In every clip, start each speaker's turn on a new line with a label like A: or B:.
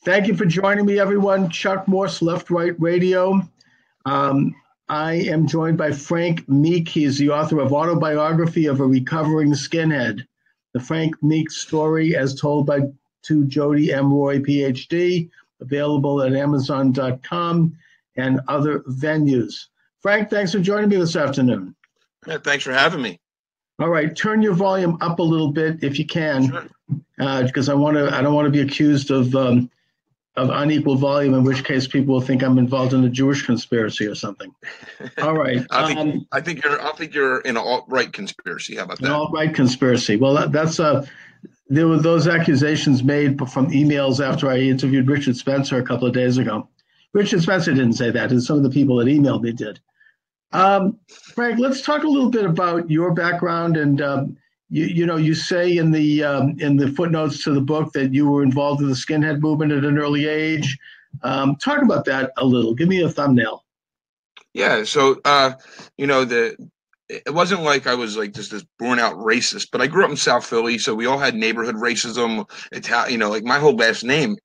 A: Thank you for joining me, everyone. Chuck Morse, Left Right Radio. I am joined by Frank Meeink. He's the author of Autobiography of a Recovering Skinhead, the Frank Meeink Story as told by Jody M, Ph.D., available at Amazon.com and other venues. Frank, thanks for joining me this afternoon.
B: Yeah, thanks for having me.
A: All right, turn your volume up a little bit if you can,
B: Sure.
A: Because I don't want to be accused of unequal volume, in which case people will think I'm involved in a Jewish conspiracy or something. All right.
B: I think you're in an alt-right conspiracy. How about that?
A: An alt-right conspiracy. Well, there were those accusations made from emails after I interviewed Richard Spencer a couple of days ago. Richard Spencer didn't say that, and some of the people that emailed me did. Frank, let's talk a little bit about your background. And you say in the footnotes to the book that you were involved in the skinhead movement at an early age. Talk about that a little. Give me a thumbnail.
B: Yeah. So it wasn't like I was like just this born out racist, but I grew up in South Philly, so we all had neighborhood racism. Like my whole last name.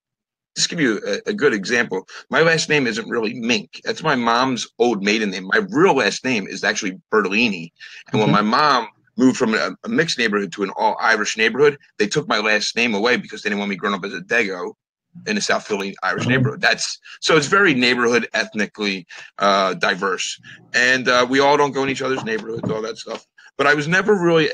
B: Just give you a good example. My last name isn't really Meeink. That's my mom's old maiden name. My real last name is actually Bertolini. And when my mom moved from a mixed neighborhood to an all-Irish neighborhood, they took my last name away because they didn't want me growing up as a Dago in a South Philly Irish neighborhood. So it's very neighborhood, ethnically diverse. And we all don't go in each other's neighborhoods, all that stuff. But I was never really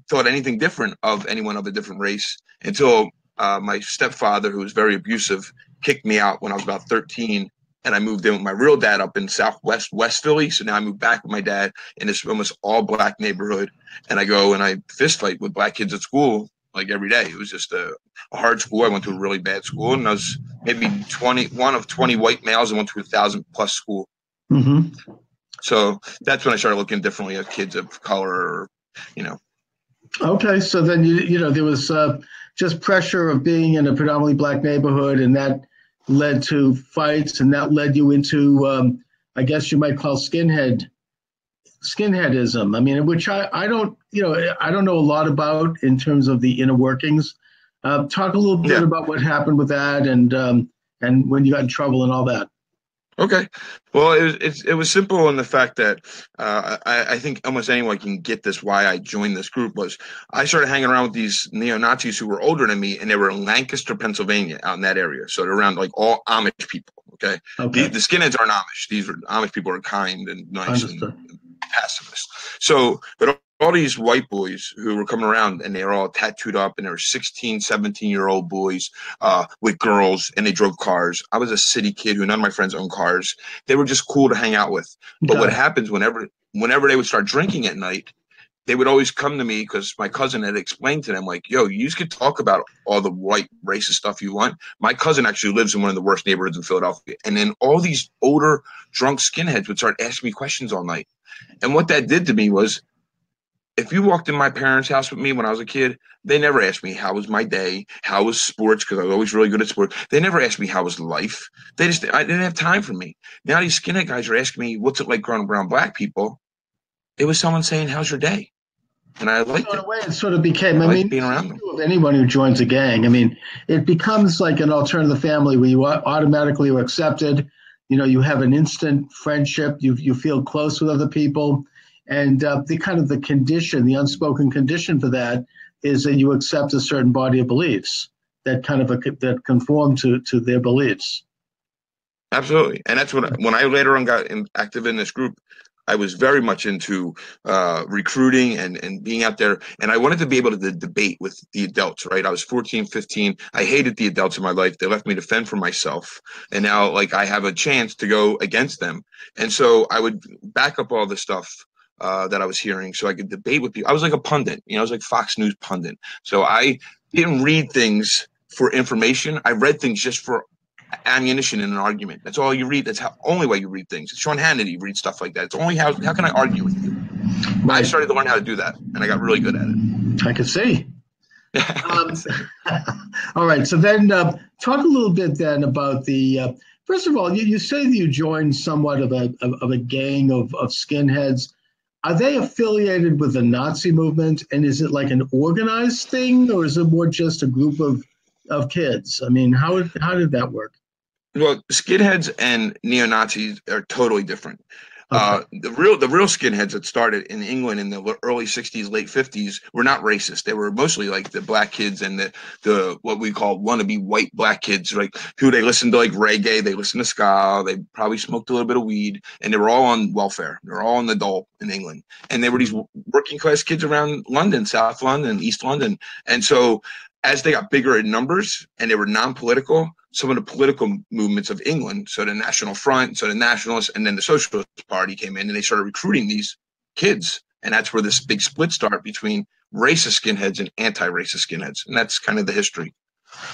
B: thought anything different of anyone of a different race until my stepfather, who was very abusive, kicked me out when I was about 13, and I moved in with my real dad up in West Philly. So now I moved back with my dad in this almost all black neighborhood, and I go and I fist fight with black kids at school like every day. It was just a hard school. I went to a really bad school, and I was maybe one of 20 white males and went to a 1,000+ school. So that's when I started looking differently at kids of color,
A: Okay, so then there was just pressure of being in a predominantly black neighborhood, and that led to fights, and that led you into, I guess you might call skinheadism. I mean, which I don't know a lot about in terms of the inner workings. Talk a little bit about what happened with that, and when you got in trouble and all that.
B: Okay. Well, it was simple in the fact that I think almost anyone can get this. Why I joined this group was I started hanging around with these neo-Nazis who were older than me, and they were in Lancaster, Pennsylvania, out in that area. So they're around like all Amish people. Okay. The skinheads aren't Amish. These Amish people are kind and nice and pacifist. So, but all these white boys who were coming around, and they were all tattooed up, and they were 16, 17-year-old boys with girls, and they drove cars. I was a city kid who none of my friends owned cars. They were just cool to hang out with. But what happens whenever they would start drinking at night, they would always come to me because my cousin had explained to them, like, yo, you could talk about all the white racist stuff you want. My cousin actually lives in one of the worst neighborhoods in Philadelphia. And then all these older drunk skinheads would start asking me questions all night. And what that did to me was, if you walked in my parents' house with me when I was a kid, they never asked me how was my day, how was sports, because I was always really good at sports. They never asked me how was life. I didn't have time for me. Now these skinhead guys are asking me, what's it like growing up around black people? It was someone saying, how's your day? And I liked it.
A: In a way, it sort of became,
B: being around them.
A: Anyone who joins a gang, I mean, it becomes like an alternative family where you automatically are accepted. You have an instant friendship. You feel close with other people. And the condition, the unspoken condition for that is that you accept a certain body of beliefs that that conform to their beliefs.
B: Absolutely. And that's when I later on got active in this group, I was very much into recruiting and being out there. And I wanted to be able to debate with the adults, right? I was 14, 15. I hated the adults in my life. They left me to fend for myself. And now, like, I have a chance to go against them. And so I would back up all this stuff that I was hearing so I could debate with people. I was like a pundit, I was like Fox News pundit. So I didn't read things for information. I read things just for ammunition in an argument. That's all you read. That's the only way you read things. Sean Hannity reads stuff like that. It's only how can I argue with you? Right. I started to learn how to do that, and I got really good at it.
A: I can see. All right. So then talk a little bit then about the, first of all, you say that you joined somewhat of a gang of skinheads. Are they affiliated with the Nazi movement? And is it like an organized thing, or is it more just a group of of kids? I mean, how did that work?
B: Well, skinheads and neo-Nazis are totally different.
A: Okay.
B: The real skinheads that started in England in the early 60s, late 50s were not racist. They were mostly like the black kids and the what we call wannabe white black kids, like who they listened to like reggae, they listened to ska, they probably smoked a little bit of weed, and they were all on welfare. They were all on the dole in England. And they were these working class kids around London, South London, East London. And so as they got bigger in numbers and they were non-political, some of the political movements of England, so the National Front, so the Nationalists, and then the Socialist Party came in and they started recruiting these kids. And that's where this big split started between racist skinheads and anti-racist skinheads. And that's kind of the history.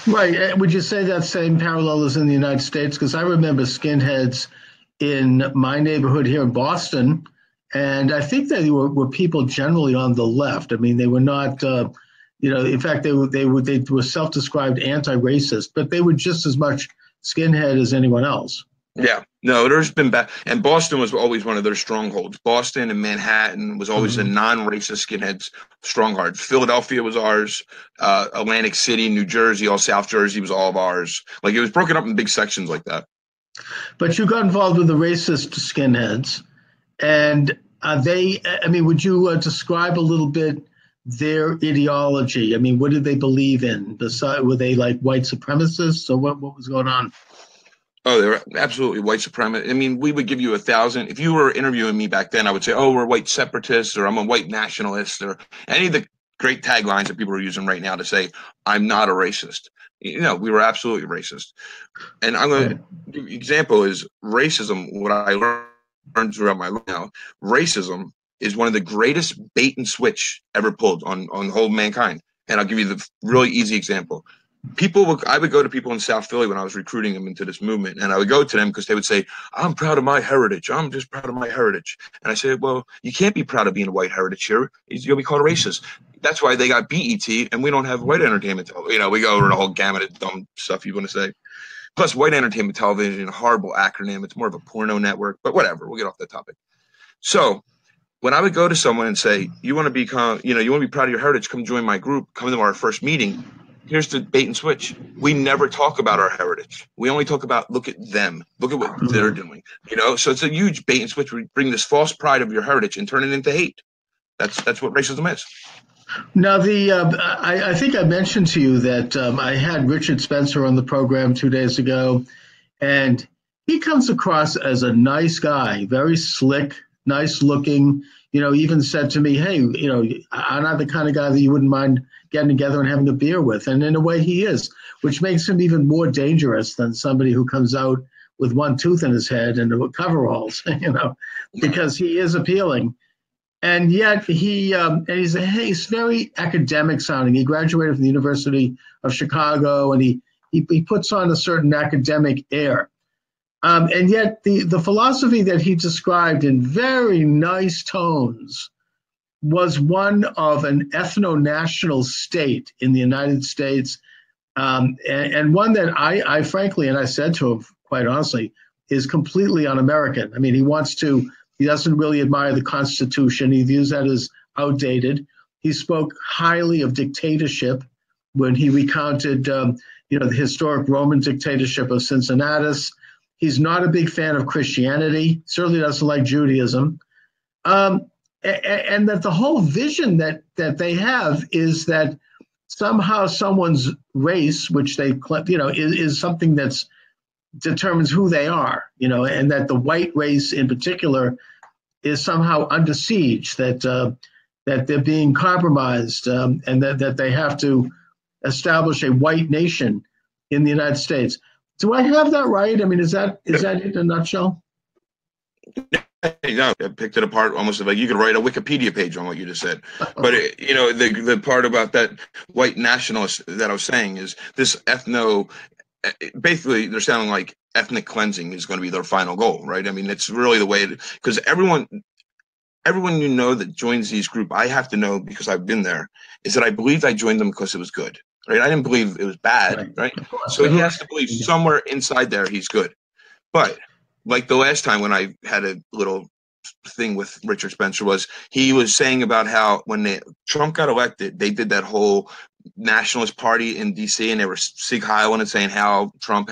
A: Right. Would you say that same parallel is in the United States? Because I remember skinheads in my neighborhood here in Boston, and I think they were people generally on the left. I mean, they were not in fact, they were self-described anti-racist, but they were just as much skinhead as anyone else.
B: Yeah, no, there's been bad, and Boston was always one of their strongholds. Boston and Manhattan was always a non-racist skinheads stronghold. Philadelphia was ours. Atlantic City, New Jersey, all South Jersey was all of ours. Like it was broken up in big sections like that.
A: But you got involved with the racist skinheads, and would you describe a little bit their ideology? I mean, what did they believe in? Were they like white supremacists, or what was going on?
B: Oh, they were absolutely white supremacists. I mean, we would give you 1,000. If you were interviewing me back then, I would say, oh, we're white separatists, or I'm a white nationalist, or any of the great taglines that people are using right now to say, I'm not a racist. You know, we were absolutely racist. And I'm going to give you an example is racism. What I learned throughout my life now, racism is one of the greatest bait and switch ever pulled on whole mankind. And I'll give you the really easy example. I would go to people in South Philly when I was recruiting them into this movement, and I would go to them because they would say, I'm proud of my heritage. I'm just proud of my heritage. And I said, well, you can't be proud of being a white heritage here. You'll be called a racist. That's why they got BET, and we don't have white entertainment. You know, we go over the whole gamut of dumb stuff you want to say. Plus, white entertainment television, a horrible acronym. It's more of a porno network, but whatever. We'll get off that topic. So when I would go to someone and say, you want to be proud of your heritage, come join my group, come to our first meeting. Here's the bait and switch. We never talk about our heritage. We only talk about, look at them. Look at what they're doing. You know, so it's a huge bait and switch. We bring this false pride of your heritage and turn it into hate. That's what racism is.
A: Now, I think I mentioned to you that I had Richard Spencer on the program 2 days ago, and he comes across as a nice guy, very slick, nice looking, even said to me, hey, I'm not the kind of guy that you wouldn't mind getting together and having a beer with. And in a way he is, which makes him even more dangerous than somebody who comes out with one tooth in his head and coveralls, because he is appealing. And yet he's very academic sounding. He graduated from the University of Chicago, and he puts on a certain academic air. And yet the philosophy that he described in very nice tones was one of an ethno-national state in the United States, and one that I frankly, and I said to him quite honestly, is completely un-American. I mean, he doesn't really admire the Constitution. He views that as outdated. He spoke highly of dictatorship when he recounted, the historic Roman dictatorship of Cincinnatus. He's not a big fan of Christianity, certainly doesn't like Judaism. And that the whole vision that they have is that somehow someone's race, which they, is something that's determines who they are, and that the white race in particular is somehow under siege, that they're being compromised, and that they have to establish a white nation in the United States. Do I have that right? I mean, is that it in a nutshell?
B: No, I picked it apart almost like you could write a Wikipedia page on what you just said. But the part about that white nationalist that I was saying is this basically they're sounding like ethnic cleansing is going to be their final goal, right? I mean, it's really the way because everyone that joins these group, I have to know because I've been there, is that I believed I joined them because it was good, right? I didn't believe it was bad, right? So he has to believe somewhere inside there he's good. But like the last time when I had a little thing with Richard Spencer he was saying about how when Trump got elected, they did that whole nationalist party in DC, and they were Sig Heiling and saying how Trump.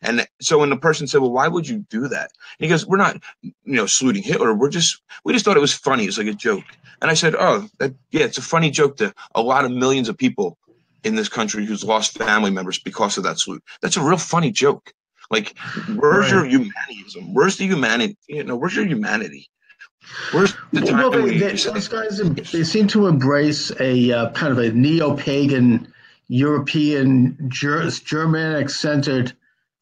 B: And so when the person said, well, why would you do that? And he goes, we're not, saluting Hitler. We just thought it was funny. It's like a joke. And I said, it's a funny joke to a lot of millions of people in this country who's lost family members because of that salute. That's a real funny joke. Like, where's your humanism? Where's the humanity? Where's your humanity? Where's the time
A: those guys, they seem to embrace a kind of a neo-pagan, European, Germanic-centered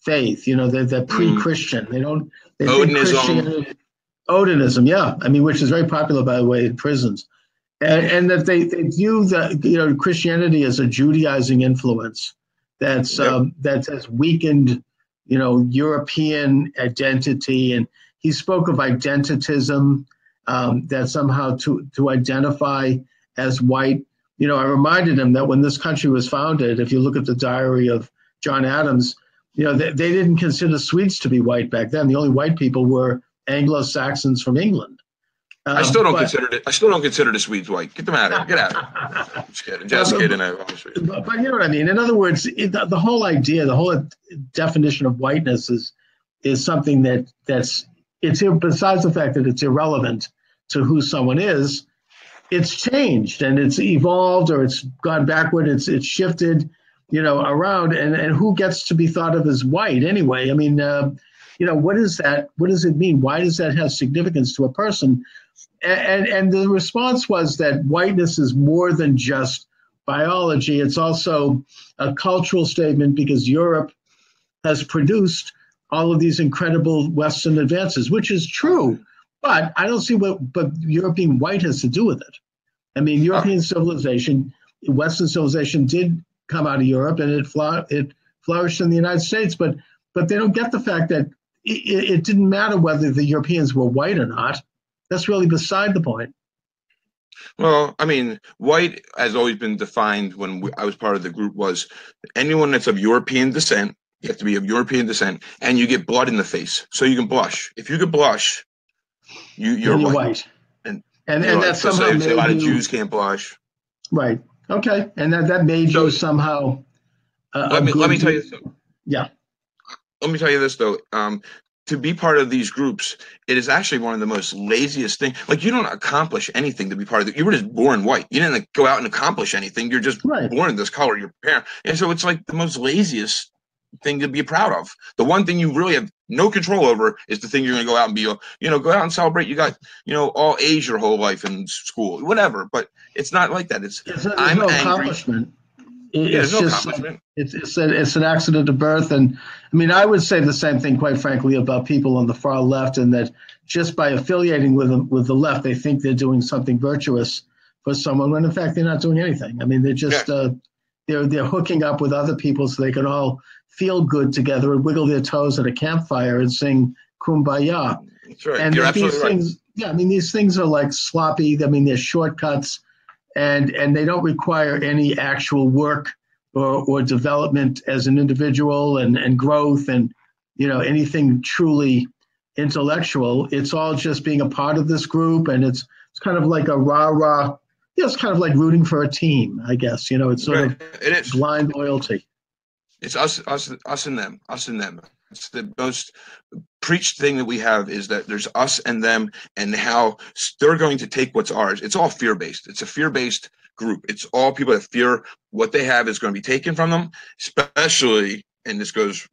A: faith. They're pre-Christian. They think Christianity, Odinism, yeah. I mean, which is very popular, by the way, in prisons, and that they view Christianity as a Judaizing influence that has weakened European identity. And he spoke of identitism, that somehow to identify as white. I reminded him that when this country was founded, if you look at the diary of John Adams, they didn't consider Swedes to be white back then. The only white people were Anglo-Saxons from England.
B: I still don't consider the Swedes white. Get them out of here. Get out of here. Just kidding.
A: But you know what I mean? In other words, the whole idea, the whole definition of whiteness is something that's besides the fact that it's irrelevant to who someone is, it's changed and it's evolved, or it's gone backward. It's shifted, around, and who gets to be thought of as white anyway? I mean, what is that? What does it mean? Why does that have significance to a person? And the response was that whiteness is more than just biology. It's also a cultural statement, because Europe has produced all of these incredible Western advances, which is true. But I don't see what European white has to do with it. I mean, European civilization, Western civilization did come out of Europe, and it flourished in the United States. But they don't get the fact that it didn't matter whether the Europeans were white or not. That's really beside the point.
B: Well, I mean, white has always been defined when I was part of the group was anyone that's of European descent. You have to be of European descent, and you get blood in the face, so you can blush. If you can blush, you're white. And that's somehow a lot of Jews can't blush.
A: Right. Okay. And that made you somehow.
B: Let me tell you this.
A: Yeah.
B: Let me tell you this though. To be part of these groups, it is actually one of the most laziest things. Like, you don't accomplish anything to be part of it. You were just born white. You didn't go out and accomplish anything. You're just born this color, your parent. And so it's like the most laziest thing to be proud of. The one thing you really have no control over is the thing you're going to go out and be, go out and celebrate. You got, all A's your whole life in school, whatever. But it's not like that. I'm
A: no
B: angry.
A: Accomplishment.
B: There's no accomplishment.
A: It's an accident of birth. And I mean, I would say the same thing, quite frankly, about people on the far left, and that just by affiliating with the left, they think they're doing something virtuous for someone, when in fact they're not doing anything. I mean, they're just they're hooking up with other people so they can all feel good together and wiggle their toes at a campfire and sing Kumbaya.
B: That's right.
A: And
B: You're absolutely
A: things,
B: right.
A: I mean, these things are like sloppy. I mean, they're shortcuts, and they don't require any actual work or development as an individual and growth and, anything truly intellectual. It's all just being a part of this group, and it's kind of like a rah-rah. It's kind of like rooting for a team, I guess. It's sort of blind loyalty.
B: It's us and them, us and them. It's the most preached thing that we have is that there's us and them, and how they're going to take what's ours. It's all fear-based. It's a fear-based group. It's all people that fear what they have is going to be taken from them, especially, and this goes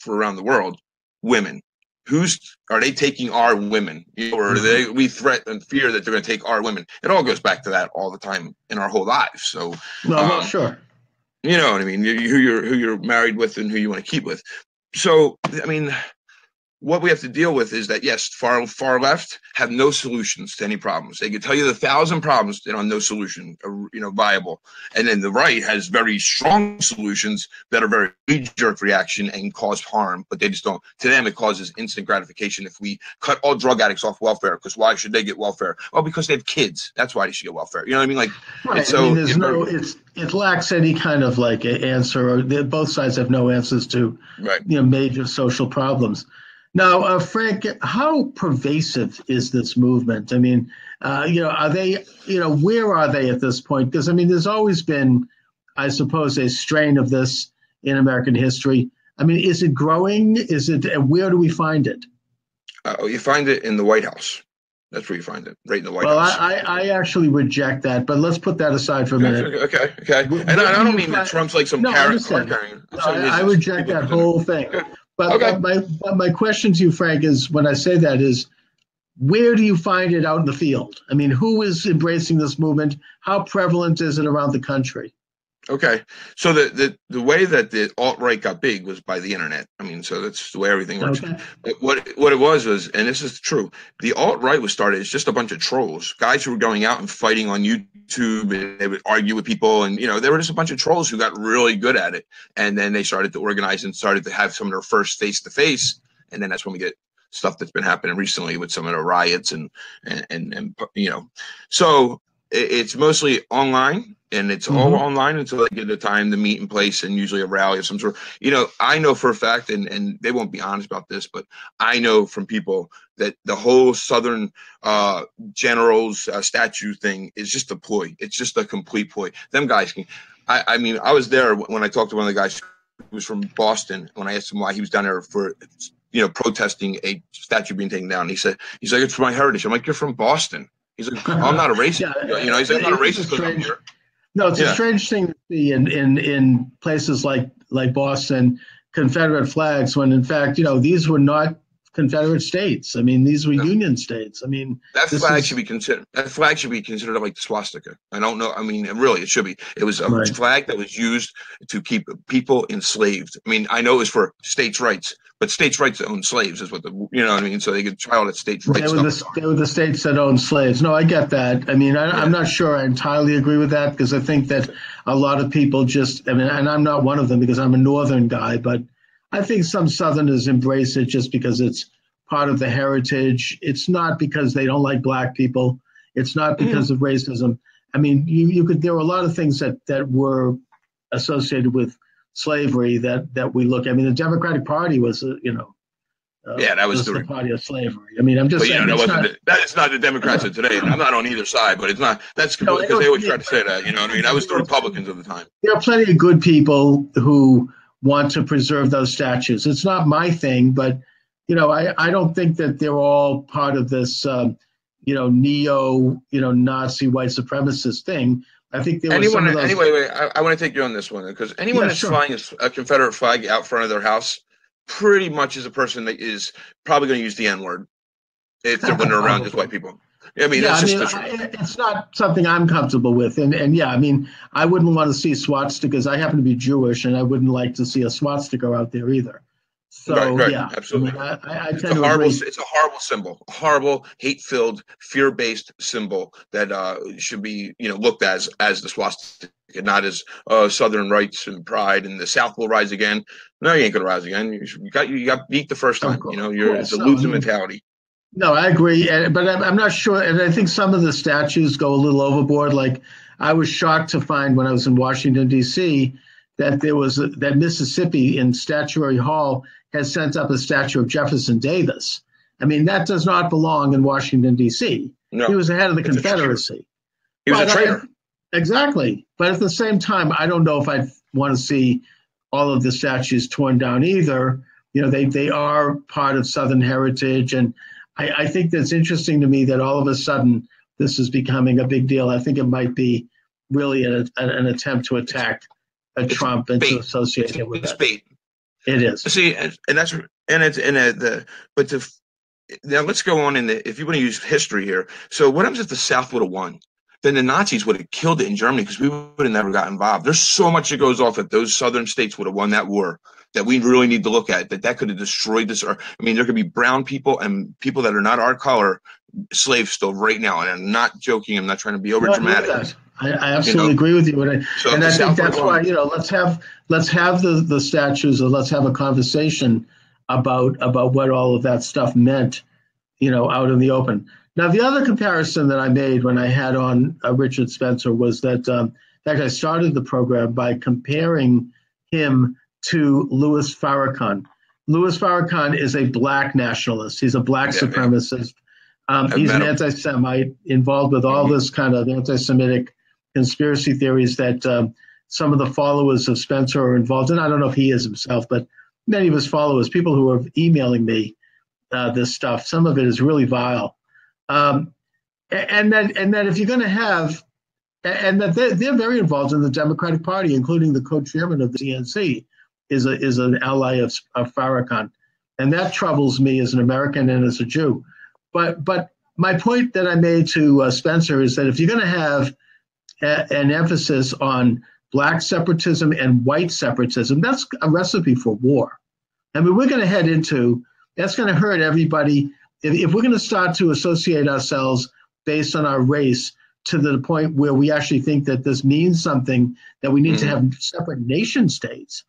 B: for around the world, women. Are they taking our women? Or we threat and fear that they're going to take our women. It all goes back to that all the time in our whole lives. So,
A: sure.
B: You know what I mean? Who you're married with and who you want to keep with. So, I mean, what we have to deal with is that, yes, far left have no solutions to any problems. They can tell you 1,000 problems that are no solution, viable. And then the right has very strong solutions that are very knee-jerk reaction and cause harm, but they just don't. To them, it causes instant gratification. If we cut all drug addicts off welfare, because why should they get welfare? Well, because they have kids. That's why they should get welfare. You know what I mean? Like,
A: right. So it lacks any kind of like answer, or both sides have no answers to major social problems. Now, Frank, how pervasive is this movement? I mean, are they, where are they at this point? Because, I mean, there's always been I suppose, a strain of this in American history. I mean, is it growing? Where do we find it?
B: You find it in the White House. That's where you find it, right in the White
A: Well,
B: House.
A: I actually reject that, but let's put that aside for a minute.
B: Okay. And I don't mean that Trump's like some card carrying.
A: I reject that whole thing.
B: Okay.
A: But my question to you, Frank, is when I say that is, where do you find it out in the field? I mean, who is embracing this movement? How prevalent is it around the country?
B: Okay, so the way that the alt-right got big was by the internet. I mean, so that's the way everything works.
A: Okay.
B: But what it was, and this is true, the alt-right was started as just a bunch of trolls, guys who were going out and fighting on YouTube, and they would argue with people, and they were just a bunch of trolls who got really good at it, and then they started to organize and started to have some of their first face-to-face, and then that's when we get stuff that's been happening recently with some of the riots and so it's mostly online. And it's all online until they get the time to meet in place, and usually a rally of some sort. I know for a fact, and they won't be honest about this, but I know from people that the whole Southern generals statue thing is just a ploy. It's just a complete ploy. Them guys can. I mean, I was there when I talked to one of the guys who was from Boston. When I asked him why he was down there for protesting a statue being taken down, he's like, it's for my heritage. I'm like, you're from Boston. He's like, I'm not a racist. He's like, I'm not a racist because I'm here.
A: No, it's a strange thing to see in places like Boston, Confederate flags, when in fact, these were not Confederate states. I mean, these were Union states. I mean,
B: that flag should be considered like the swastika. I don't know. I mean, really, it should be. It was a flag that was used to keep people enslaved. I mean, I know it was for states' rights, but states' rights to own slaves is what I mean. So they could try all that states' rights.
A: They were the states that owned slaves. No, I get that. I mean, I'm not sure I entirely agree with that, because I think that a lot of people and I'm not one of them because I'm a Northern guy, but I think some Southerners embrace it just because it's part of the heritage. It's not because they don't like Black people. It's not because of racism. I mean, there were a lot of things that were associated with slavery that we look. I mean, the Democratic Party was,
B: that was
A: the party of slavery. I mean, I'm just saying.
B: That is not the Democrats of today. I'm not on either side, but it's not. That's because they always try to say that. I mean, I was the Republicans of the time.
A: There are plenty of good people who want to preserve those statues. It's not my thing, but I don't think that they're all part of this Nazi white supremacist thing. I think there was some of those.
B: Anyway, I want to take you on this one, because anyone that's flying a Confederate flag out front of their house pretty much is a person that is probably going to use the N-word when they're around just white people. I mean,
A: it's not something I'm comfortable with. And I mean, I wouldn't want to see swastikas. I happen to be Jewish, and I wouldn't like to see a swastika out there either. So,
B: right,
A: yeah,
B: absolutely.
A: I
B: it's a horrible symbol, a horrible, hate-filled, fear-based symbol that should be, looked as the swastika, not as Southern rights and pride, and the South will rise again. No, you ain't gonna rise again. You got beat the first time. It's a losing mentality.
A: No, I agree, but I'm not sure. And I think some of the statues go a little overboard. Like, I was shocked to find when I was in Washington, D.C., that that Mississippi in Statuary Hall has sent up a statue of Jefferson Davis. I mean, that does not belong in Washington, D.C. No, he was the head of the Confederacy.
B: He was a traitor.
A: Exactly. But at the same time, I don't know if I'd want to see all of the statues torn down either. They are part of Southern heritage. And I think that's interesting to me that all of a sudden this is becoming a big deal. I think it might be really an attempt to attack Trump and to associate it with that.
B: Bait.
A: It is.
B: See, now let's go on if you want to use history here. So what happens if the South would have won? Then the Nazis would have killed it in Germany, because we would have never got involved. There's so much that goes off if those Southern states would have won that war that we really need to look at, that could have destroyed this. I mean, there could be brown people and people that are not our color slaves still right now. And I'm not joking. I'm not trying to be over dramatic.
A: I absolutely agree with you. And I think that's why, let's have the statues, and let's have a conversation about what all of that stuff meant, out in the open. Now, the other comparison that I made when I had on Richard Spencer was that, in fact, I started the program by comparing him to Louis Farrakhan. Louis Farrakhan is a Black nationalist. He's a Black supremacist. He's an anti-Semite involved with all this kind of anti-Semitic conspiracy theories that some of the followers of Spencer are involved in. I don't know if he is himself, but many of his followers, people who are emailing me this stuff, some of it is really vile. And that if you're going to have, and that they're very involved in the Democratic Party, including the co-chairman of the DNC is an ally of Farrakhan. And that troubles me as an American and as a Jew. But my point that I made to Spencer is that if you're going to have an emphasis on black separatism and white separatism, that's a recipe for war. I mean, we're going to head into, that's going to hurt everybody. If we're going to start to associate ourselves based on our race to the point where we actually think that this means something, that we need to have separate nation states.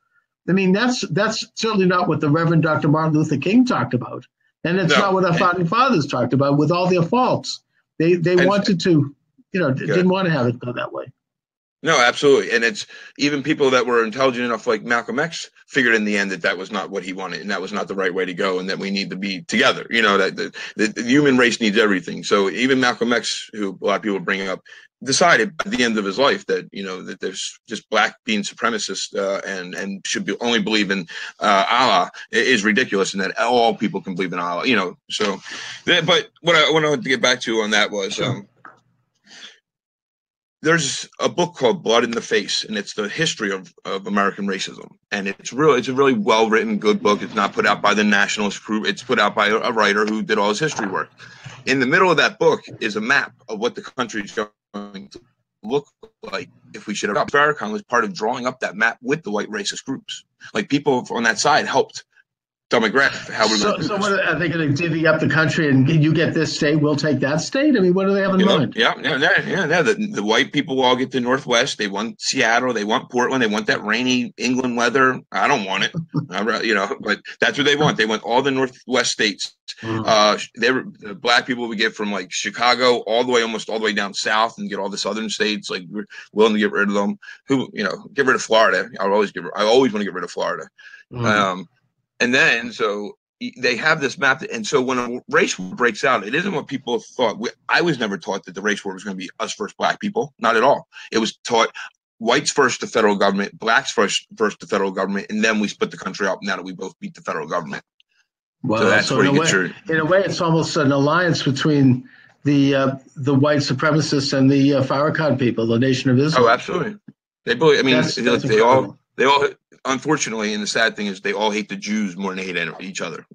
A: I mean, that's certainly not what the Reverend Dr. Martin Luther King talked about. And it's not what our founding fathers talked about, with all their faults. They wanted to, didn't want to have it go that way.
B: No, absolutely. And it's even people that were intelligent enough, like Malcolm X, figured in the end that was not what he wanted, and that was not the right way to go, and that we need to be together. That the human race needs everything. So even Malcolm X, who a lot of people bring up, decided at the end of his life that that there's just black being supremacist and should only believe in Allah is ridiculous, and that all people can believe in Allah. So but what I wanted to get back to on that was there's a book called Blood in the Face, and it's the history of American racism. And it's a really well-written, good book. It's not put out by the Nationalist Group. It's put out by a writer who did all his history work. In the middle of that book is a map of what the country is going to look like if we should have. Farrakhan was part of drawing up that map with the white racist groups. Like, people on that side helped demographic. How
A: what are they going to divvy up the country and you get this state, we'll take that state? I mean, what do they have in mind?
B: Yeah. The white people will all get the Northwest. They want Seattle. They want Portland. They want that rainy England weather. I don't want it, but that's what they want. They want all the Northwest states. The black people we get from like Chicago almost all the way down south, and get all the southern states. Like, we're willing to get rid of them. Get rid of Florida. I always want to get rid of Florida. And then, so they have this map. And so when a race war breaks out, it isn't what people thought. I was never taught that the race war was going to be us versus black people. Not at all. It was taught whites first the federal government, blacks first the federal government, and then we split the country up now that we both beat the federal government.
A: Well, so that's where you get your... In a way, it's almost an alliance between the white supremacists and the Farrakhan people, the Nation of Islam.
B: Oh, absolutely. They believe. I mean, they all. Unfortunately, and the sad thing is, they all hate the Jews more than they hate each other.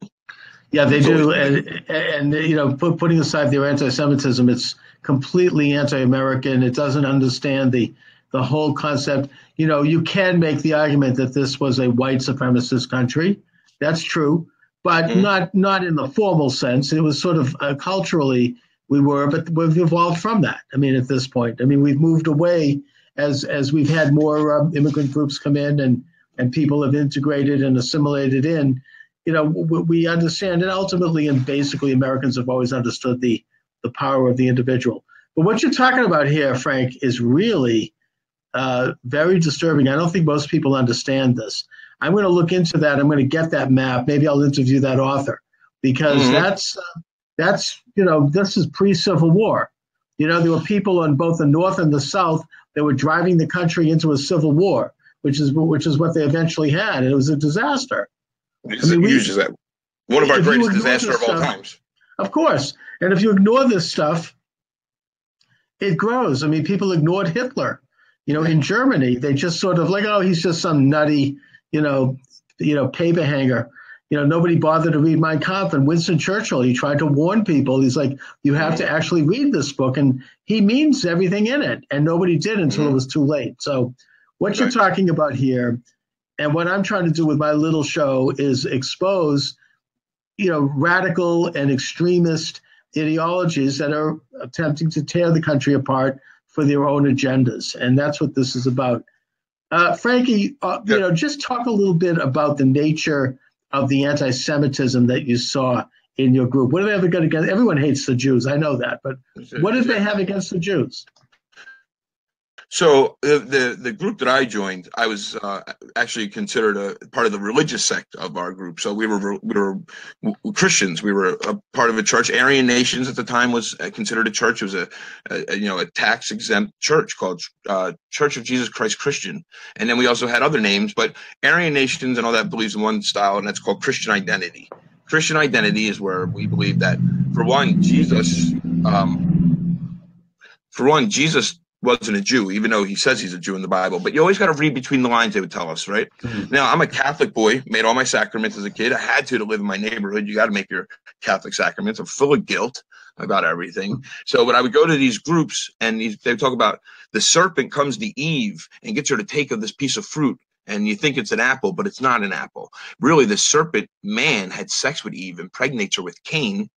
B: Yeah,
A: they do. And putting aside their anti-Semitism, it's completely anti-American. It doesn't understand the whole concept. You can make the argument that this was a white supremacist country. That's true, but not in the formal sense. It was sort of culturally we were, but we've evolved from that. I mean, at this point, we've moved away as we've had more immigrant groups come in and people have integrated and assimilated in. We understand, and ultimately and basically Americans have always understood the power of the individual. But what you're talking about here, Frank, is really very disturbing. I don't think most people understand this. I'm going to look into that. I'm going to get that map. Maybe I'll interview that author, because this is pre-Civil War. There were people on both the North and the South that were driving the country into a civil war, which is what they eventually had, and it was a disaster.
B: One of our greatest disasters of all times.
A: Of course. And if you ignore this stuff, it grows. People ignored Hitler. In Germany, they just sort of like, oh, he's just some nutty, paper hanger. Nobody bothered to read Mein Kampf. And Winston Churchill, he tried to warn people. He's like, you have to actually read this book. And he means everything in it. And nobody did until it was too late. So what you're talking about here, and what I'm trying to do with my little show, is expose, radical and extremist ideologies that are attempting to tear the country apart for their own agendas. And that's what this is about. Frankie, just talk a little bit about the nature of the anti-Semitism that you saw in your group. What do they have against? Everyone hates the Jews. I know that. But what did they have against the Jews?
B: So the group that I joined, I was actually considered a part of the religious sect of our group. So we were Christians. We were a part of a church. Aryan Nations at the time was considered a church. It was a tax exempt church called Church of Jesus Christ Christian. And then we also had other names, but Aryan Nations and all that believes in one style, and that's called Christian identity. Christian identity is where we believe that for one, Jesus wasn't a Jew, even though he says he's a Jew in the Bible. But you always got to read between the lines, they would tell us, right? Mm-hmm. Now, I'm a Catholic boy, made all my sacraments as a kid. I had to live in my neighborhood. You got to make your Catholic sacraments. I'm full of guilt about everything. So when I would go to these groups, and they would talk about the serpent comes to Eve and gets her to take of this piece of fruit, and you think it's an apple, but it's not an apple. Really, the serpent man had sex with Eve, impregnates her with Cain.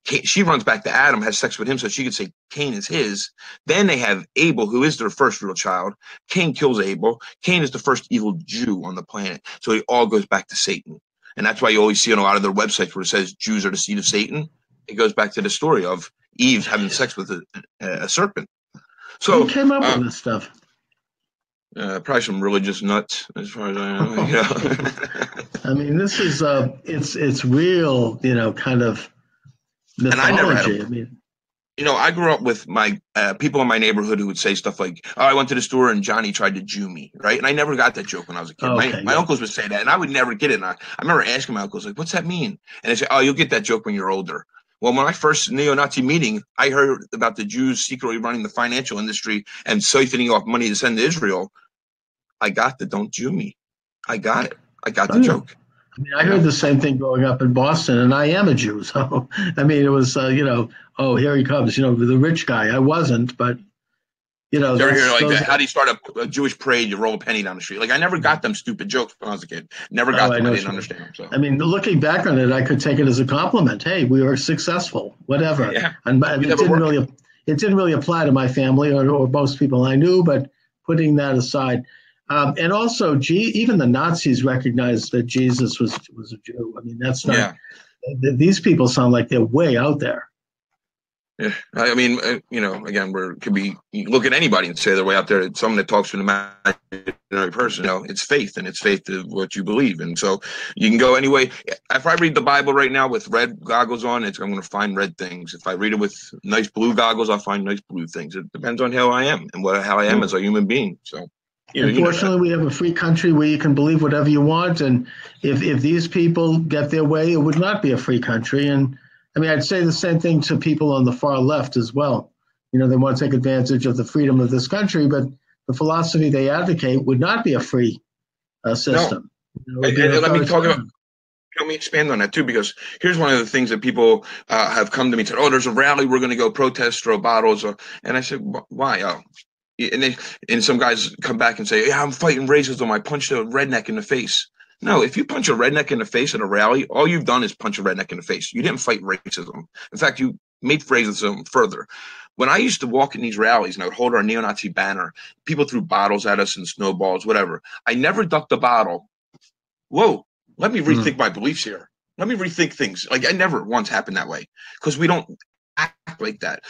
B: She runs back to Adam, has sex with him so she could say Cain is his. Then they have Abel, who is their first real child. Cain kills Abel. Cain is the first evil Jew on the planet. So it all goes back to Satan. And that's why you always see on a lot of their websites where it says Jews are the seed of Satan. It goes back to the story of Eve having sex with a serpent. So
A: who came up with this stuff?
B: Probably some religious nuts, as far as I know. You know?
A: I mean, this is it's real, kind of mythology. And I never had
B: I grew up with my people in my neighborhood who would say stuff like, "Oh, I went to the store and Johnny tried to Jew me," right? And I never got that joke when I was a kid.
A: Okay,
B: my uncles would say that, and I would never get it. And I remember asking my uncles, like, "What's that mean?" And they say, "Oh, you'll get that joke when you're older." Well, when my first neo-Nazi meeting, I heard about the Jews secretly running the financial industry and siphoning off money to send to Israel. I got the "don't Jew me." I got it. I got the joke.
A: I mean, I heard the same thing growing up in Boston, and I am a Jew. So, I mean, it was, oh, here he comes, the rich guy. I wasn't, but,
B: They're here like, how do you start a Jewish parade? You roll a penny down the street. Like, I never got them stupid jokes when I was a kid. Never got them. I didn't understand them. So.
A: I mean, looking back on it, I could take it as a compliment. Hey, we were successful, whatever.
B: Yeah.
A: And I mean, it didn't really apply to my family or most people I knew, but putting that aside. And also, even the Nazis recognized that Jesus was a Jew. I mean, that's not. Yeah. These people sound like they're way out there.
B: Yeah, I mean, again, you look at anybody and say they're way out there. It's someone that talks to the imaginary person. It's faith, and it's faith to what you believe. And so you can go anyway. If I read the Bible right now with red goggles on, I'm going to find red things. If I read it with nice blue goggles, I'll find nice blue things. It depends on how I am and how I am as a human being. So.
A: Unfortunately, we have a free country where you can believe whatever you want. And if these people get their way, it would not be a free country. And I mean, I'd say the same thing to people on the far left as well. They want to take advantage of the freedom of this country, but the philosophy they advocate would not be a free system.
B: No. Let me expand on that too, because here's one of the things that people have come to me and said, "Oh, there's a rally. We're going to go protest, throw bottles." And I said, "Why?" Oh. And some guys come back and say, "Yeah, I'm fighting racism. I punched a redneck in the face." No, if you punch a redneck in the face at a rally, all you've done is punch a redneck in the face. You didn't fight racism. In fact, you made racism further. When I used to walk in these rallies and I would hold our neo-Nazi banner, people threw bottles at us and snowballs, whatever. I never ducked a bottle. Whoa, let me rethink my beliefs here. Let me rethink things. Like, I never once happened that way, because we don't act like that.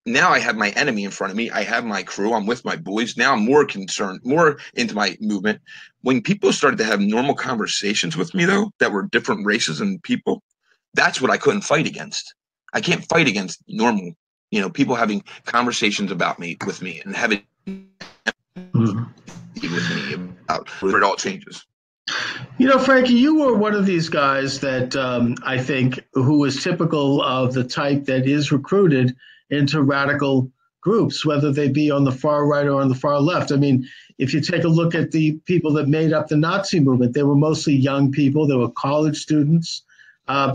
B: Now I have my enemy in front of me. I have my crew. I'm with my boys. Now I'm more concerned, more into my movement. When people started to have normal conversations with me, though, that were different races and people, that's what I couldn't fight against. I can't fight against normal, people having conversations with me and having with me about where it all changes.
A: Frankie, you were one of these guys that I think who is typical of the type that is recruited into radical groups, whether they be on the far right or on the far left. I mean, if you take a look at the people that made up the Nazi movement, they were mostly young people. They were college students.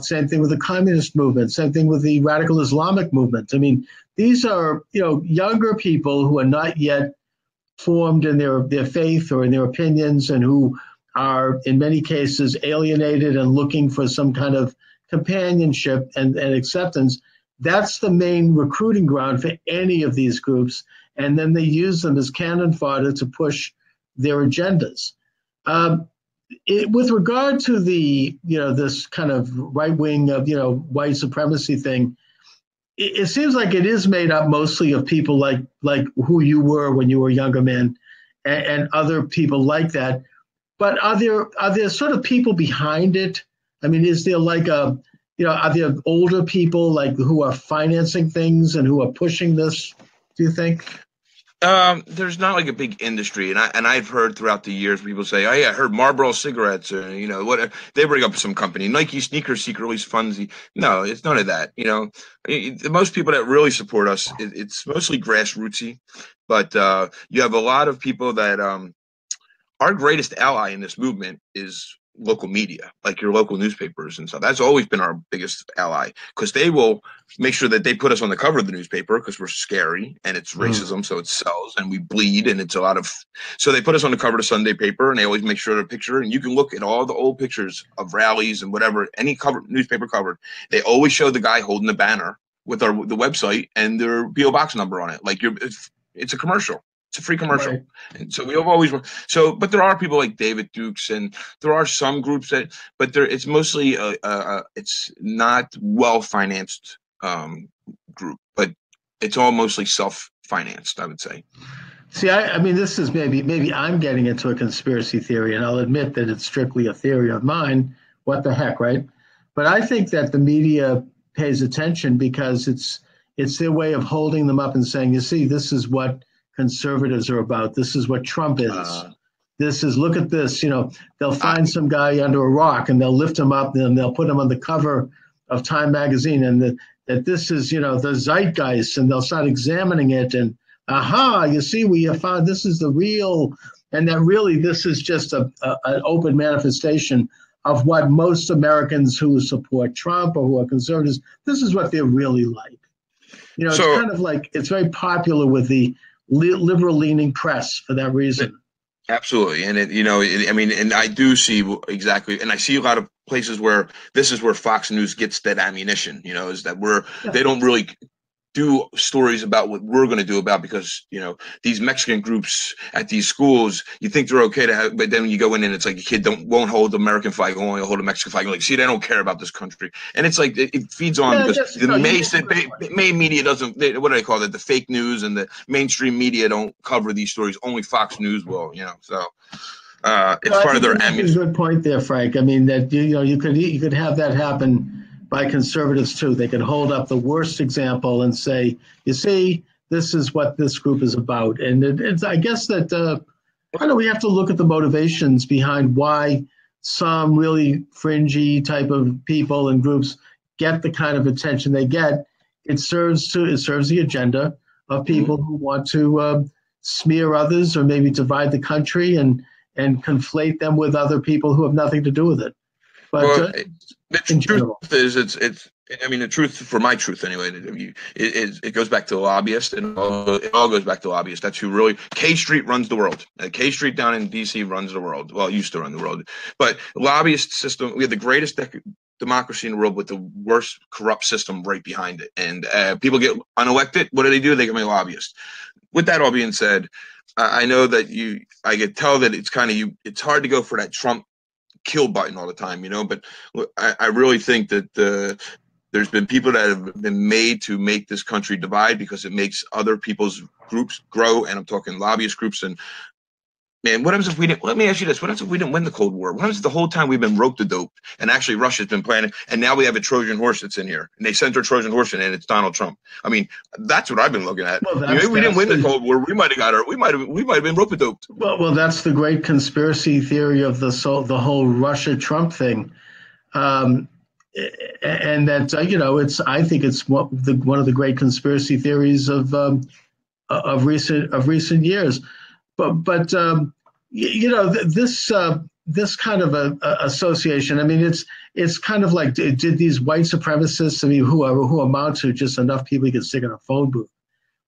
A: Same thing with the communist movement. Same thing with the radical Islamic movement. I mean, these are, younger people who are not yet formed in their faith or in their opinions, and who are in many cases alienated and looking for some kind of companionship and acceptance. That's the main recruiting ground for any of these groups, and then they use them as cannon fodder to push their agendas. With regard to the, this kind of right wing of, white supremacy thing, it seems like it is made up mostly of people like who you were when you were a younger man, and other people like that. But are there sort of people behind it? I mean, is there like are there older people like who are financing things and who are pushing this? Do you think?
B: There's not like a big industry, and I've heard throughout the years people say, "Oh yeah, I heard Marlboro cigarettes," or what they bring up some company, Nike sneakers secretly fundsy. No, it's none of that. The most people that really support us, it's mostly grassrootsy, but you have a lot of people that our greatest ally in this movement is local media, like your local newspapers and stuff. That's always been our biggest ally, because they will make sure that they put us on the cover of the newspaper because we're scary and it's racism, so it sells, and we bleed, and it's a lot of. So they put us on the cover of the Sunday paper, and they always make sure the picture, and you can look at all the old pictures of rallies and whatever, any cover newspaper covered. They always show the guy holding the banner with the website and their PO box number on it, like it's a commercial. It's a free commercial. Right. And so we have always, but there are people like David Dukes, and there are some groups but it's mostly, it's not well-financed group, but it's all mostly self-financed, I would say.
A: See, I mean, this is maybe I'm getting into a conspiracy theory, and I'll admit that it's strictly a theory of mine. What the heck, right? But I think that the media pays attention because it's their way of holding them up and saying, you see, this is what conservatives are about. This is what Trump is. Look at this. They'll find some guy under a rock and they'll lift him up and they'll put him on the cover of Time magazine, and that this is, the zeitgeist, and they'll start examining it, and you see, we have found this is the real, and that really this is just an open manifestation of what most Americans who support Trump or who are conservatives, this is what they're really like. It's kind of like, it's very popular with the liberal-leaning press for that reason.
B: Absolutely, and and I do see exactly, and I see a lot of places where this is where Fox News gets that ammunition. Is that they don't really do stories about what we're going to do about, because these Mexican groups at these schools, you think they're okay to have, but then when you go in and it's like a kid won't hold the American flag, only hold a Mexican flag. Like, see, they don't care about this country, and it's like it feeds on because the main media doesn't. What do they call it? The fake news and the mainstream media don't cover these stories. Only Fox News will. So. It's part of their ammunition.
A: That's a good point there, Frank. I mean, that you could have that happen by conservatives too. They could hold up the worst example and say, you see, this is what this group is about. And it's, I guess that we have to look at the motivations behind why some really fringy type of people and groups get the kind of attention they get. It serves the agenda of people who want to smear others or maybe divide the country and conflate them with other people who have nothing to do with it. But
B: the truth is, the truth, for my truth anyway, it goes back to the lobbyist, and it all goes back to lobbyists. That's who really, K Street runs the world. K Street down in D.C. runs the world. Well, it used to run the world. But lobbyist system, we have the greatest democracy in the world with the worst corrupt system right behind it. And people get unelected. What do? They get my lobbyist. With that all being said, I know that I could tell that it's kind of it's hard to go for that Trump kill button all the time, but I really think that there's been people that have been made to make this country divide because it makes other people's groups grow. And I'm talking lobbyist groups. And man, what happens if we didn't? Let me ask you this: what happens if we didn't win the Cold War? What happens if the whole time we've been roped to dope, and actually Russia's been planning, and now we have a Trojan horse that's in here, and they sent their Trojan horse in, and it's Donald Trump. I mean, that's what I've been looking at. Well, if we didn't win the Cold War, we might have been roped to dope.
A: Well, that's the great conspiracy theory of the whole Russia Trump thing, and that I think it's one of the great conspiracy theories of recent years. But this kind of a association. I mean, it's kind of like, did these white supremacists? I mean, who amount to just enough people you could stick in a phone booth?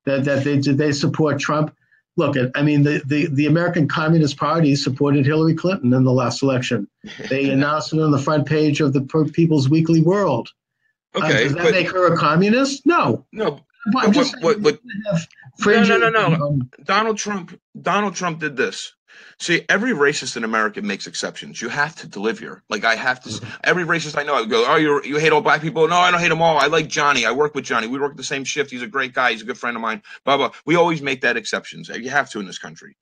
A: Did they support Trump? Look, the American Communist Party supported Hillary Clinton in the last election. They announced it on the front page of the People's Weekly World.
B: Okay,
A: does that make her a communist? No.
B: No.
A: No.
B: No. Donald Trump did this. See, every racist in America makes exceptions. You have to live here. Like I have to. Every racist I know, I go, "Oh, you hate all black people?" No, I don't hate them all. I like Johnny. I work with Johnny. We work the same shift. He's a great guy. He's a good friend of mine. Blah blah. We always make that exceptions. You have to in this country.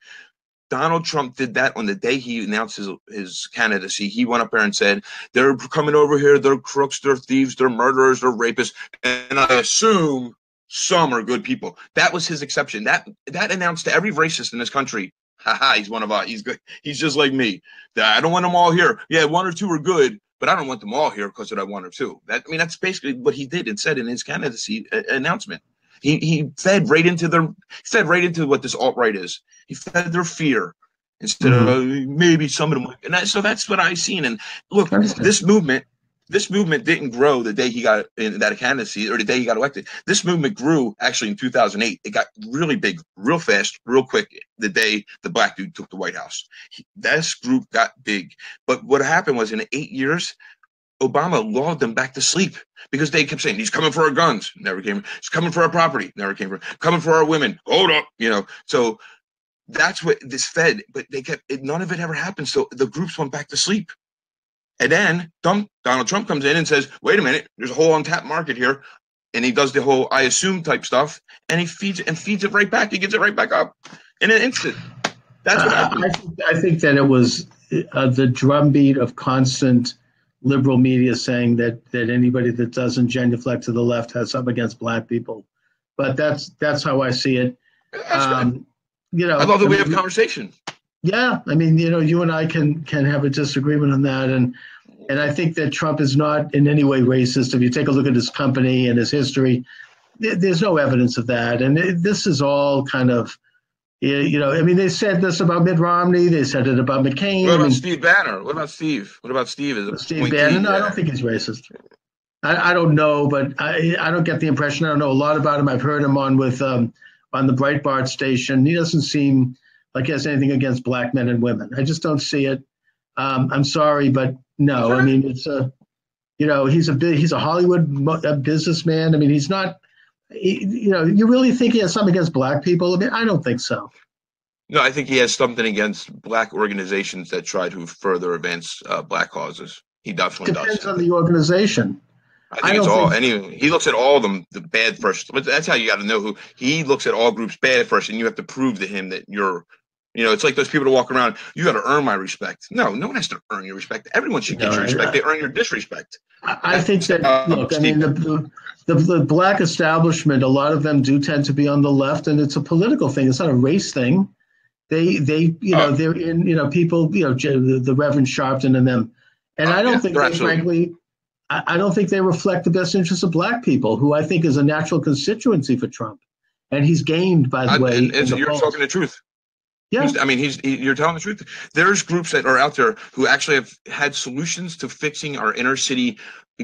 B: Donald Trump did that on the day he announced his candidacy. He went up there and said, "They're coming over here. They're crooks. They're thieves. They're murderers. They're rapists." And I assume some are good people. That was his exception. That announced to every racist in this country, haha, he's one of us. He's good. He's just like me. I don't want them all here. Yeah, one or two are good, but I don't want them all here because of that one or two. That's basically what he did and said in his candidacy announcement. He fed right into what this alt-right is. He fed their fear instead of maybe some of them. And so that's what I've seen. And look, this movement didn't grow the day he got in that candidacy or the day he got elected. This movement grew actually in 2008. It got really big, real fast, real quick the day the black dude took the White House. This group got big. But what happened was in 8 years, Obama lulled them back to sleep because they kept saying, he's coming for our guns. Never came. He's coming for our property. Never came for. Coming for our women. Hold up. So that's what this fed. But none of it ever happened. So the groups went back to sleep. And then Donald Trump comes in and says, wait a minute, there's a whole untapped market here. And he does the whole I assume type stuff. And he feeds it right back. He gets it right back up in an instant. That's what happened.
A: I think that it was the drumbeat of constant liberal media saying that anybody that doesn't genuflect to the left has something against black people. But that's how I see it.
B: I love that we have conversation.
A: Yeah, you and I can have a disagreement on that, and I think that Trump is not in any way racist. If you take a look at his company and his history, there's no evidence of that. And this is all kind of, they said this about Mitt Romney. They said it about McCain.
B: What about Steve Bannon? What about Steve? What about Steve?
A: Steve Bannon? No, I don't think he's racist. I don't know, but I don't get the impression. I don't know a lot about him. I've heard him on the Breitbart station. He doesn't seem like he has anything against black men and women. I just don't see it. I'm sorry, but no. It's he's a Hollywood businessman. He's not. You really think he has something against black people? I don't think so.
B: No, I think he has something against black organizations that try to further advance black causes. He definitely does.
A: Depends on the organization.
B: I think it's all. Anyway, he looks at all of them, the bad first. But that's how you got to know who he looks at. All groups bad first, and you have to prove to him that you're. It's like those people that walk around. You got to earn my respect. No one has to earn your respect. Everyone should get your respect. They earn your disrespect.
A: I think that. Look, the black establishment. A lot of them do tend to be on the left, and it's a political thing. It's not a race thing. They're in people. The Reverend Sharpton and them, and I don't think they, frankly. I don't think they reflect the best interests of black people, who I think is a natural constituency for Trump, and he's gained, by the way.
B: You're talking the truth.
A: Yeah,
B: you're telling the truth. There's groups that are out there who actually have had solutions to fixing our inner city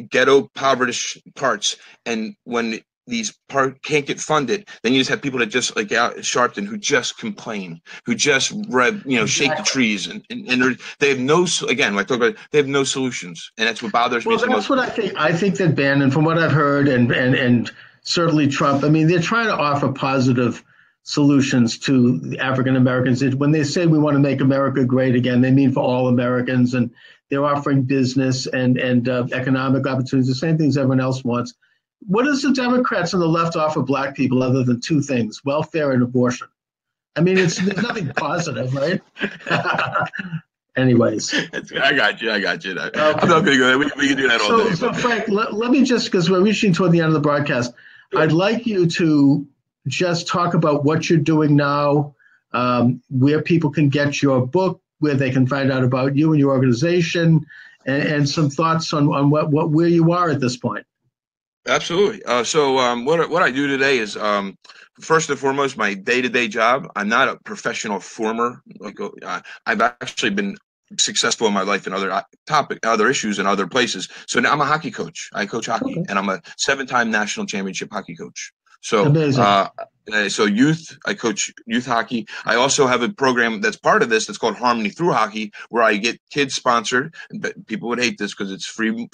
B: ghetto poverty parts, and when these can't get funded, then you just have people that just like Sharpton who just complain, who just shake the trees, and they have no, again, like talk about, they have no solutions, and that's what bothers me so much.
A: That's what I think. I think that Bannon, from what I've heard, and certainly Trump, they're trying to offer positive solutions to the African Americans. When they say we want to make America great again, they mean for all Americans, and they're offering business and economic opportunities, the same things everyone else wants. What does the Democrats on the left offer black people other than two things: welfare and abortion? There's nothing positive, right? Anyways.
B: I got you. Okay. I'm not going to go there. We can do that all day.
A: So Frank, let me just, because we're reaching toward the end of the broadcast, sure. I'd like you to just talk about what you're doing now, where people can get your book, where they can find out about you and your organization, and some thoughts on where you are at this point.
B: Absolutely. So what I do today is, first and foremost, my day-to-day job. I'm not a professional former. I've actually been successful in my life in other issues and other places. So now I'm a hockey coach. I coach hockey, and I'm a 7-time national championship hockey coach. So, I coach youth hockey. I also have a program that's part of this that's called Harmony Through Hockey, where I get kids sponsored. But people would hate this because it's free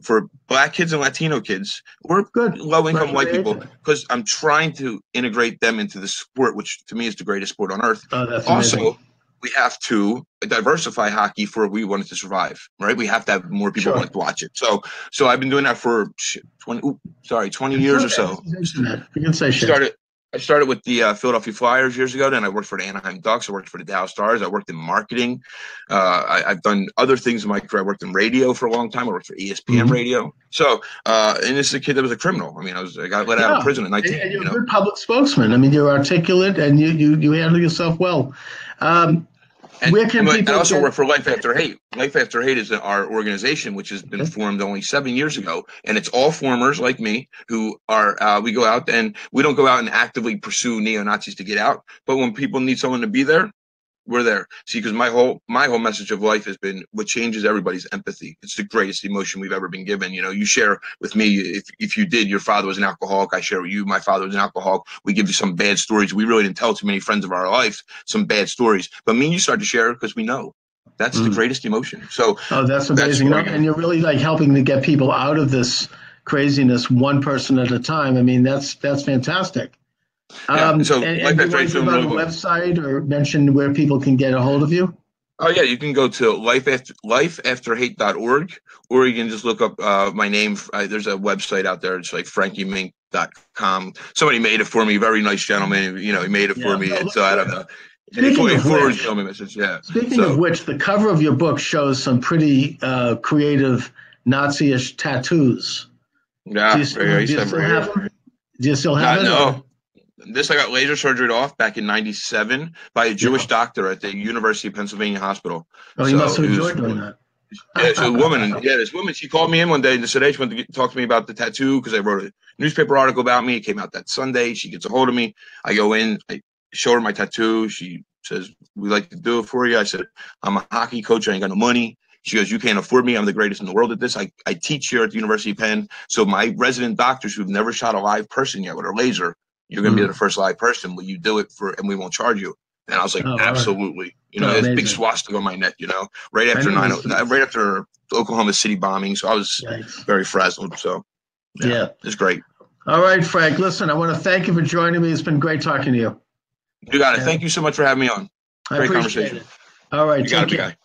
B: for black kids and Latino kids or low-income white people, because I'm trying to integrate them into the sport, which to me is the greatest sport on earth.
A: Oh, that's
B: also
A: amazing.
B: we have to diversify hockey for we want it to survive, right? We have to have more people want to watch it. So I've been doing that for 20 years or so.
A: You can say shit.
B: I started with the Philadelphia Flyers years ago. Then I worked for the Anaheim Ducks. I worked for the Dallas Stars. I worked in marketing. I've done other things in my career. I worked in radio for a long time. I worked for ESPN radio. So, and this is a kid that was a criminal. I mean, I got let out of prison at 19.
A: And you're a good public spokesman. I mean, you're articulate and you handle yourself well. Where can people?
B: I also work for Life After Hate. Life After Hate is our organization, which has been formed only 7 years ago, and it's all formers like me who are. We go out and we don't go out and actively pursue neo-Nazis to get out, but when people need someone to be there, we're there. See, because my whole message of life has been what changes everybody's empathy. It's the greatest emotion we've ever been given. You know, you share with me if you did, your father was an alcoholic. I share with you, my father was an alcoholic. We give you some bad stories. We really didn't tell too many friends of our life some bad stories, but me and you start to share because we know that's the greatest emotion. So,
A: that's amazing. And you're really like helping to get people out of this craziness one person at a time. I mean, that's fantastic.
B: So
A: and you want to about a website or mention where people can get a hold of you?
B: Oh, yeah. You can go to lifeafterhate.org, or you can just look up my name. There's a website out there. It's like frankiemeeink.com. Somebody made it for me. Very nice gentleman. You know, he made it for me. And so I don't know.
A: Speaking
B: of
A: which, the cover of your book shows some pretty creative Nazi-ish tattoos.
B: Yeah.
A: Do you still have them? Do you still have it?
B: No. This I got laser surgery off back in '97 by a Jewish doctor at the University of Pennsylvania Hospital.
A: Oh, you must have enjoyed doing that.
B: Yeah, so this woman, she called me in one day and said, hey, she wanted to talk to me about the tattoo because I wrote a newspaper article about me. It came out that Sunday. She gets a hold of me. I go in, I show her my tattoo. She says, we'd like to do it for you. I said, I'm a hockey coach. I ain't got no money. She goes, you can't afford me. I'm the greatest in the world at this. I teach here at the University of Penn. So my resident doctors who've never shot a live person yet with a laser, you're going to be the first live person. Will you do it and we won't charge you? And I was like, absolutely. Right. You know, there's big swastika on my neck, you know, right after Oklahoma City bombing. So I was very frazzled. So it's great.
A: All right, Frank, listen, I want to thank you for joining me. It's been great talking to you.
B: You got it. Thank you so much for having me on. Great conversation.
A: All right.
B: You got it, guy.